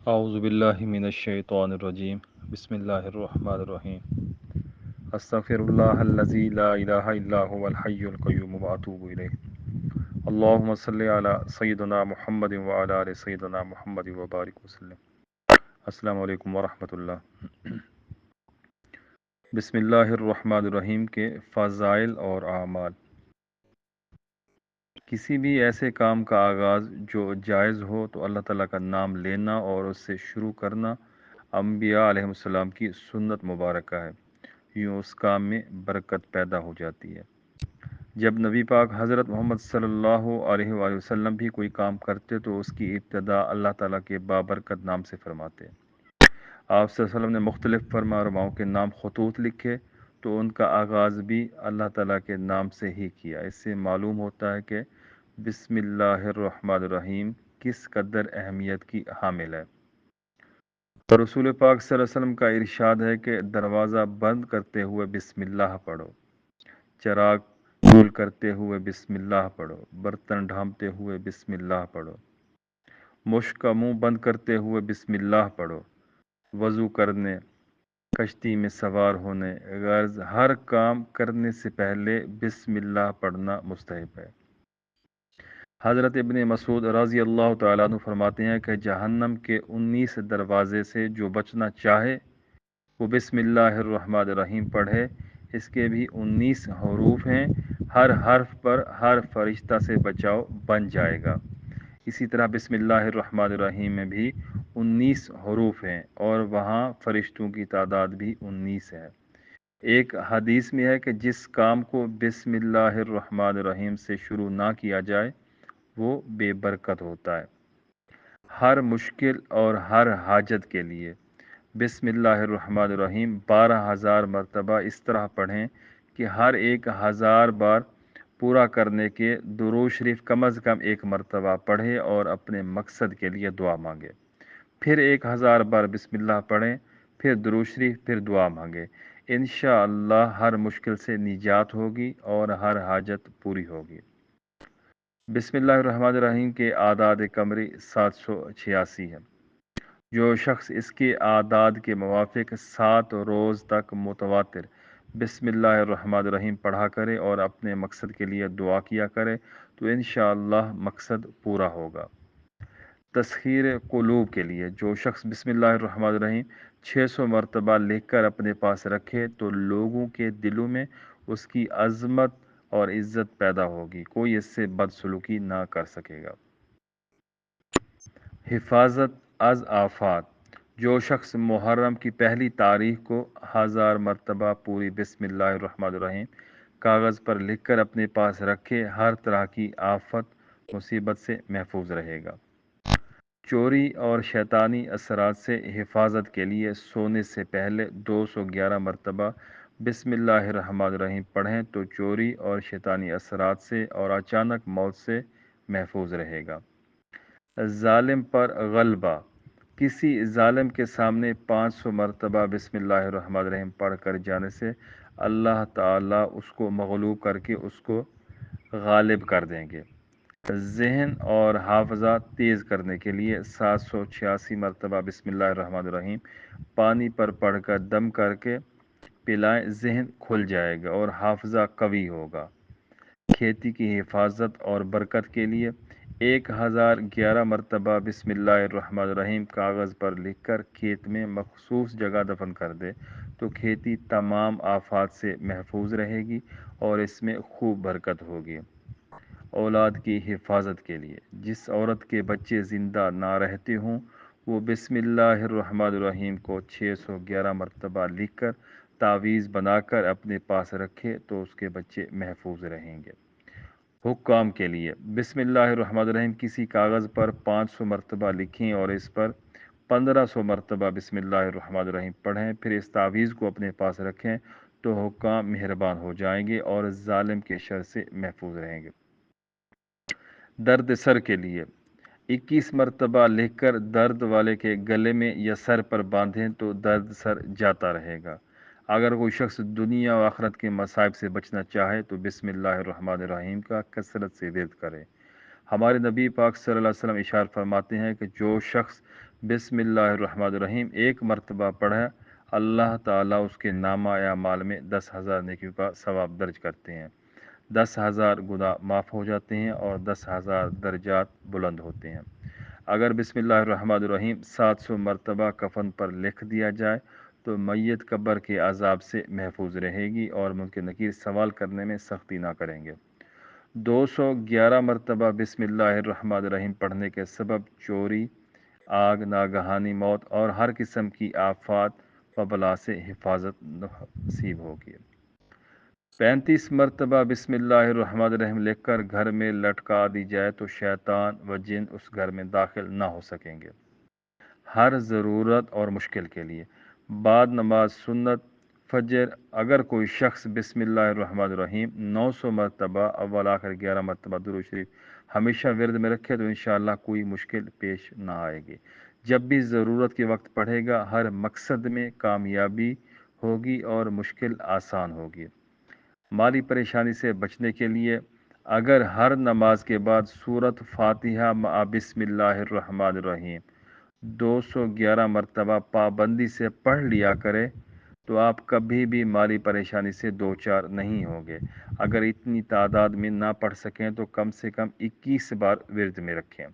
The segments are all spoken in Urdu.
اعوذ باللہ من الشیطان الرجیم بسم اللہ الرحمن الرحیم استغفر اللہ الذی لا الہ الا هو الحی القیوم واتوب الیہ اللہم صلی علی سیدنا محمد وعلی آل سیدنا محمد وبارک وسلم۔ السلام علیکم ورحمۃ اللہ۔ بسم اللہ الرحمن الرحیم کے فضائل اور اعمال۔ کسی بھی ایسے کام کا آغاز جو جائز ہو تو اللہ تعالیٰ کا نام لینا اور اس سے شروع کرنا انبیاء علیہ السلام کی سنت مبارکہ ہے، یوں اس کام میں برکت پیدا ہو جاتی ہے۔ جب نبی پاک حضرت محمد صلی اللہ علیہ وآلہ وسلم بھی کوئی کام کرتے تو اس کی ابتدا اللہ تعالیٰ کے بابرکت نام سے فرماتے۔ آپ صلی اللہ علیہ وسلم نے مختلف فرما رواؤں کے نام خطوط لکھے تو ان کا آغاز بھی اللہ تعالیٰ کے نام سے ہی کیا۔ اس سے معلوم ہوتا ہے کہ بسم اللہ الرحمن الرحیم کس قدر اہمیت کی حامل ہے۔ تو رسول پاک صلی اللہ علیہ وسلم کا ارشاد ہے کہ دروازہ بند کرتے ہوئے بسم اللہ پڑھو، چراغ گول کرتے ہوئے بسم اللہ پڑھو، برتن ڈھانپتے ہوئے بسم اللہ پڑھو، مشک کا منہ بند کرتے ہوئے بسم اللہ پڑھو، وضو کرنے، کشتی میں سوار ہونے، غرض ہر کام کرنے سے پہلے بسم اللہ پڑھنا مستحب ہے۔ حضرت ابن مسعود رضی اللہ تعالیٰ عنہ فرماتے ہیں کہ جہنم کے 19 دروازے سے جو بچنا چاہے وہ بسم اللہ الرحمن الرحیم پڑھے۔ اس کے بھی 19 حروف ہیں، ہر حرف پر ہر فرشتہ سے بچاؤ بن جائے گا۔ اسی طرح بسم اللہ الرحمن الرحیم میں بھی 19 حروف ہیں اور وہاں فرشتوں کی تعداد بھی 19 ہے۔ ایک حدیث میں ہے کہ جس کام کو بسم اللہ الرحمن الرحیم سے شروع نہ کیا جائے وہ بے برکت ہوتا ہے۔ ہر مشکل اور ہر حاجت کے لیے بسم اللہ الرحمن الرحیم 12,000 مرتبہ اس طرح پڑھیں کہ ہر ایک 1000 بار پورا کرنے کے درود شریف کم از کم ایک مرتبہ پڑھے اور اپنے مقصد کے لیے دعا مانگے۔ پھر 1000 بار بسم اللہ پڑھیں، پھر درود شریف، پھر دعا مانگے۔ انشاءاللہ ہر مشکل سے نجات ہوگی اور ہر حاجت پوری ہوگی۔ بسم اللہ الرحمن الرحیم کے اعداد قمری 786 ہے۔ جو شخص اس کے اعداد کے موافق 7 روز تک متواتر بسم اللہ الرحمن الرحیم پڑھا کرے اور اپنے مقصد کے لیے دعا کیا کرے تو انشاءاللہ مقصد پورا ہوگا۔ تسخیر قلوب کے لیے جو شخص بسم اللہ الرحمن الرحیم 600 مرتبہ لکھ کر اپنے پاس رکھے تو لوگوں کے دلوں میں اس کی عظمت اور عزت پیدا ہوگی، کوئی اس سے بدسلوکی نہ کر سکے گا۔ حفاظت از آفات جو شخص محرم کی پہلی تاریخ کو 1000 مرتبہ پوری بسم اللہ الرحمن الرحیم کاغذ پر لکھ کر اپنے پاس رکھے ہر طرح کی آفت مصیبت سے محفوظ رہے گا۔ چوری اور شیطانی اثرات سے حفاظت کے لیے سونے سے پہلے 211 مرتبہ بسم اللہ الرحمن الرحیم پڑھیں تو چوری اور شیطانی اثرات سے اور اچانک موت سے محفوظ رہے گا۔ ظالم پر غلبہ کسی ظالم کے سامنے 500 مرتبہ بسم اللہ الرحمن الرحیم پڑھ کر جانے سے اللہ تعالیٰ اس کو مغلوب کر کے اس کو غالب کر دیں گے۔ ذہن اور حافظہ تیز کرنے کے لیے 786 مرتبہ بسم اللہ الرحمن الرحیم پانی پر پڑھ کر دم کر کے پلائیں، ذہن کھل جائے گا اور حافظہ قوی ہوگا۔ کھیتی کی حفاظت اور برکت کے لیے 1011 مرتبہ بسم اللہ الرحمن الرحیم کاغذ پر لکھ کر کھیت میں مخصوص جگہ دفن کر دے تو کھیتی تمام آفات سے محفوظ رہے گی اور اس میں خوب برکت ہوگی۔ اولاد کی حفاظت کے لیے جس عورت کے بچے زندہ نہ رہتے ہوں وہ بسم اللہ الرحمن الرحیم کو 611 مرتبہ لکھ کر تعویذ بنا کر اپنے پاس رکھے تو اس کے بچے محفوظ رہیں گے۔ حکام کے لیے بسم اللہ الرحمن الرحیم کسی کاغذ پر 500 مرتبہ لکھیں اور اس پر 1500 مرتبہ بسم اللہ الرحمن الرحیم پڑھیں، پھر اس تعویذ کو اپنے پاس رکھیں تو حکام مہربان ہو جائیں گے اور ظالم کے شر سے محفوظ رہیں گے۔ درد سر کے لیے 21 مرتبہ لکھ کر درد والے کے گلے میں یا سر پر باندھیں تو درد سر جاتا رہے گا۔ اگر کوئی شخص دنیا و آخرت کے مصائب سے بچنا چاہے تو بسم اللہ الرحمن الرحیم کا کثرت سے ورد کرے۔ ہمارے نبی پاک صلی اللہ علیہ وسلم ارشاد فرماتے ہیں کہ جو شخص بسم اللہ الرحمن الرحیم ایک مرتبہ پڑھا، اللہ تعالیٰ اس کے نامہ یا مال میں 10,000 نیکیوں کا ثواب درج کرتے ہیں، 10,000 گناہ معاف ہو جاتے ہیں اور 10,000 درجات بلند ہوتے ہیں۔ اگر بسم اللہ الرحمن الرحیم 700 مرتبہ کفن پر لکھ دیا جائے تو میت قبر کے عذاب سے محفوظ رہے گی اور منکر نکیر سوال کرنے میں سختی نہ کریں گے۔ 211 مرتبہ بسم اللہ الرحمن الرحیم پڑھنے کے سبب چوری، آگ، ناگہانی موت اور ہر قسم کی آفات و بلا سے حفاظت نصیب ہوگی۔ 35 مرتبہ بسم اللہ الرحمن الرحیم لکھ کر گھر میں لٹکا دی جائے تو شیطان و جن اس گھر میں داخل نہ ہو سکیں گے۔ ہر ضرورت اور مشکل کے لیے بعد نماز سنت فجر اگر کوئی شخص بسم اللہ الرحمن الرحیم 900 مرتبہ اول آخر 11 مرتبہ درود شریف ہمیشہ ورد میں رکھے تو انشاءاللہ کوئی مشکل پیش نہ آئے گی۔ جب بھی ضرورت کے وقت پڑھے گا ہر مقصد میں کامیابی ہوگی اور مشکل آسان ہوگی۔ مالی پریشانی سے بچنے کے لیے اگر ہر نماز کے بعد سورۃ فاتحہ مع بسم اللہ الرحمن الرحیم 211 مرتبہ پابندی سے پڑھ لیا کرے تو آپ کبھی بھی مالی پریشانی سے دوچار نہیں ہوں گے۔ اگر اتنی تعداد میں نہ پڑھ سکیں تو کم سے کم 21 بار ورد میں رکھیں۔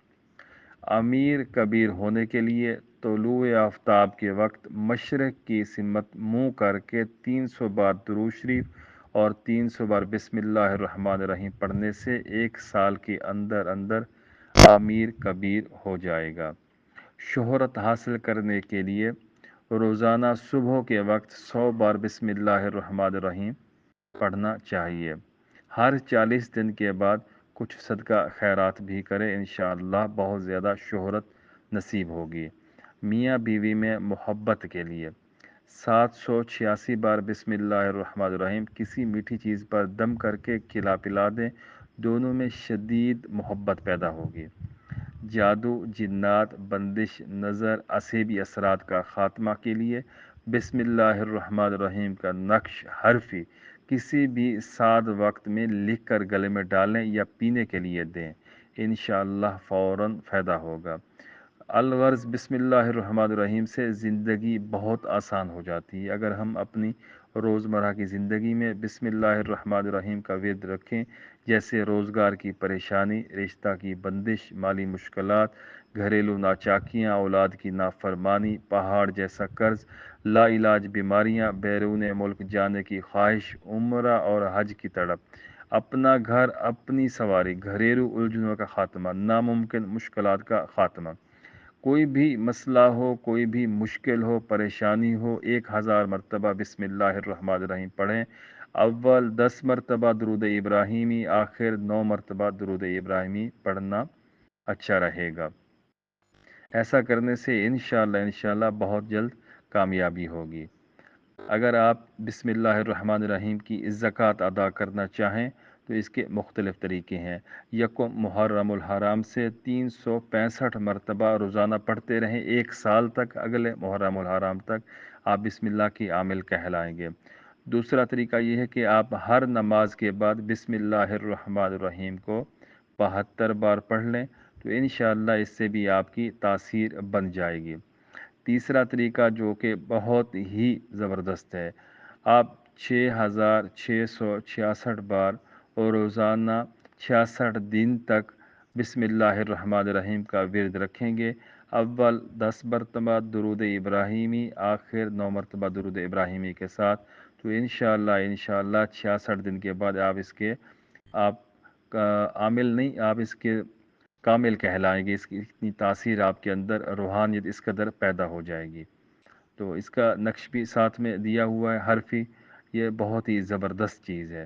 امیر کبیر ہونے کے لیے طلوع آفتاب کے وقت مشرق کی سمت منہ کر کے 300 بار درود شریف اور 300 بار بسم اللہ الرحمن الرحیم پڑھنے سے 1 سال کے اندر اندر امیر کبیر ہو جائے گا۔ شہرت حاصل کرنے کے لیے روزانہ صبح کے وقت 100 بار بسم اللہ الرحمن الرحیم پڑھنا چاہیے۔ ہر 40 دن کے بعد کچھ صدقہ خیرات بھی کرے، انشاءاللہ بہت زیادہ شہرت نصیب ہوگی۔ میاں بیوی میں محبت کے لیے 786 بار بسم اللہ الرحمن الرحیم کسی میٹھی چیز پر دم کر کے کھلا پلا دیں، دونوں میں شدید محبت پیدا ہوگی۔ جادو، جنات، بندش، نظر، عصبی اثرات کا خاتمہ کے لیے بسم اللہ الرحمن الرحیم کا نقش حرفی کسی بھی سعد وقت میں لکھ کر گلے میں ڈالیں یا پینے کے لیے دیں، انشاءاللہ فوراً فائدہ ہوگا۔ الغرض بسم اللہ الرحمن الرحیم سے زندگی بہت آسان ہو جاتی ہے۔ اگر ہم اپنی روزمرہ کی زندگی میں بسم اللہ الرحمن الرحیم کا ورد رکھیں، جیسے روزگار کی پریشانی، رشتہ کی بندش، مالی مشکلات، گھریلو ناچاکیاں، اولاد کی نافرمانی، پہاڑ جیسا قرض، لا علاج بیماریاں، بیرون ملک جانے کی خواہش، عمرہ اور حج کی تڑپ، اپنا گھر اپنی سواری، گھریلو الجھنوں کا خاتمہ، ناممکن مشکلات کا خاتمہ، کوئی بھی مسئلہ ہو، کوئی بھی مشکل ہو، پریشانی ہو، 1000 مرتبہ بسم اللہ الرحمن الرحیم پڑھیں۔ اول 10 مرتبہ درود ابراہیمی، آخر 9 مرتبہ درود ابراہیمی پڑھنا اچھا رہے گا۔ ایسا کرنے سے انشاءاللہ بہت جلد کامیابی ہوگی۔ اگر آپ بسم اللہ الرحمن الرحیم کی زکوٰۃ ادا کرنا چاہیں تو اس کے مختلف طریقے ہیں۔ یکم محرم الحرام سے 365 مرتبہ روزانہ پڑھتے رہیں 1 سال تک، اگلے محرم الحرام تک آپ بسم اللہ کی عامل کہلائیں گے۔ دوسرا طریقہ یہ ہے کہ آپ ہر نماز کے بعد بسم اللہ الرحمن الرحیم کو 72 بار پڑھ لیں تو انشاءاللہ اس سے بھی آپ کی تاثیر بن جائے گی۔ تیسرا طریقہ جو کہ بہت ہی زبردست ہے، آپ 6666 بار اور روزانہ 66 دن تک بسم اللہ الرحمن الرحیم کا ورد رکھیں گے۔ اول 10 مرتبہ درود ابراہیمی، آخر 9 مرتبہ درود ابراہیمی کے ساتھ، تو انشاءاللہ 66 دن کے بعد آپ عامل نہیں، آپ اس کے کامل کہلائیں گے۔ اس کی اتنی تاثیر آپ کے اندر، روحانیت اس قدر پیدا ہو جائے گی۔ تو اس کا نقش بھی ساتھ میں دیا ہوا ہے حرفی، یہ بہت ہی زبردست چیز ہے۔